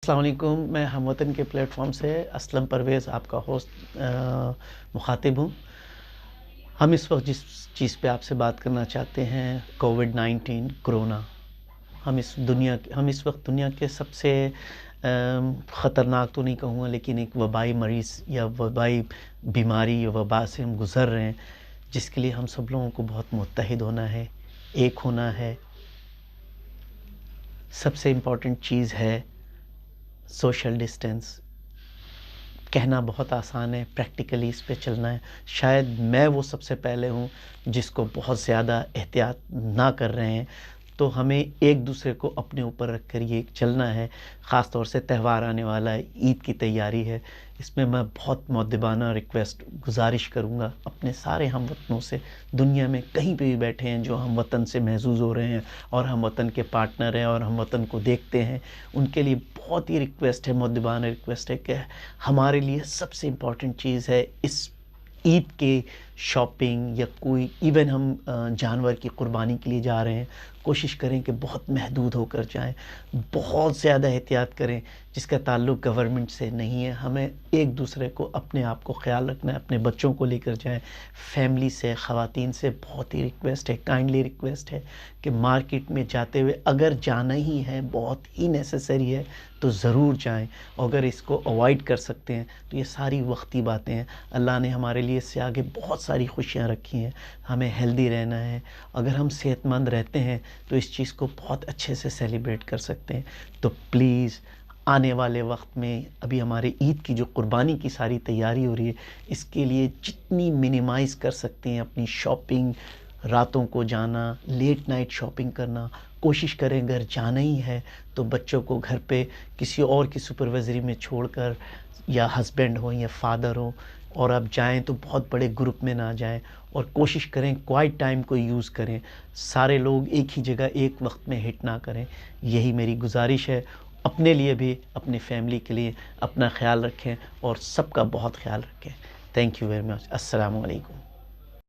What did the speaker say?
السلام علیکم، میں ہم وطن کے پلیٹ فارم سے اسلم پرویز آپ کا ہوسٹ مخاطب ہوں۔ ہم اس وقت جس چیز پہ آپ سے بات کرنا چاہتے ہیں کووڈ-19 کرونا۔ ہم اس وقت دنیا کے سب سے خطرناک تو نہیں کہوں گا، لیکن ایک وبائی مریض یا وبائی بیماری یا وبا سے ہم گزر رہے ہیں، جس کے لیے ہم سب لوگوں کو بہت متحد ہونا ہے، ایک ہونا ہے۔ سب سے امپورٹنٹ چیز ہے سوشل ڈسٹینس۔ کہنا بہت آسان ہے، پریکٹیکلی اس پہ چلنا ہے۔ شاید میں وہ سب سے پہلے ہوں جس کو بہت زیادہ احتیاط نہ کر رہے ہیں، تو ہمیں ایک دوسرے کو اپنے اوپر رکھ کر یہ چلنا ہے۔ خاص طور سے تہوار آنے والا ہے، عید کی تیاری ہے، اس میں میں بہت مؤدبانہ گزارش کروں گا اپنے سارے ہم وطنوں سے، دنیا میں کہیں پہ بھی بیٹھے ہیں جو ہم وطن سے محظوظ ہو رہے ہیں اور ہم وطن کے پارٹنر ہیں اور ہم وطن کو دیکھتے ہیں، ان کے لیے بہت ہی ریکویسٹ ہے، مؤدبانہ ریکویسٹ ہے کہ ہمارے لیے سب سے امپورٹنٹ چیز ہے اس عید کے شاپنگ یا کوئی ایون ہم جانور کی قربانی کے لیے جا رہے ہیں، کوشش کریں کہ بہت محدود ہو کر جائیں، بہت زیادہ احتیاط کریں، جس کا تعلق گورنمنٹ سے نہیں ہے۔ ہمیں ایک دوسرے کو اپنے آپ کو خیال رکھنا ہے، اپنے بچوں کو لے کر جائیں، فیملی سے، خواتین سے بہت ہی ریکویسٹ ہے، کائنڈلی ریکویسٹ ہے کہ مارکیٹ میں جاتے ہوئے اگر جانا ہی ہے، بہت ہی نیسیسری ہے تو ضرور جائیں، اور اگر اس کو اوائڈ کر سکتے ہیں تو یہ ساری وقتی باتیں ہیں۔ اللہ نے ہمارے لیے اس سے آگے بہت ساری خوشیاں رکھی ہیں، ہمیں ہیلدی رہنا ہے۔ اگر ہم صحت مند رہتے ہیں تو اس چیز کو بہت اچھے سے سیلیبریٹ کر سکتے ہیں۔ تو پلیز آنے والے وقت میں ابھی ہمارے عید کی جو قربانی کی ساری تیاری ہو رہی ہے، اس کے لیے جتنی منیمائز کر سکتے ہیں اپنی شاپنگ، راتوں کو جانا، لیٹ نائٹ شاپنگ کرنا، کوشش کریں اگر جانا ہی ہے تو بچوں کو گھر پہ کسی اور کی سپروائزری میں چھوڑ کر، یا ہسبینڈ ہو یا فادر ہو، اور آپ جائیں تو بہت بڑے گروپ میں نہ جائیں، اور کوشش کریں کوائٹ ٹائم کو یوز کریں، سارے لوگ ایک ہی جگہ ایک وقت میں ہٹ نہ کریں۔ یہی میری گزارش ہے، اپنے لیے بھی، اپنی فیملی کے لیے اپنا خیال رکھیں اور سب کا بہت خیال رکھیں۔ Thank you very much. السلام علیکم۔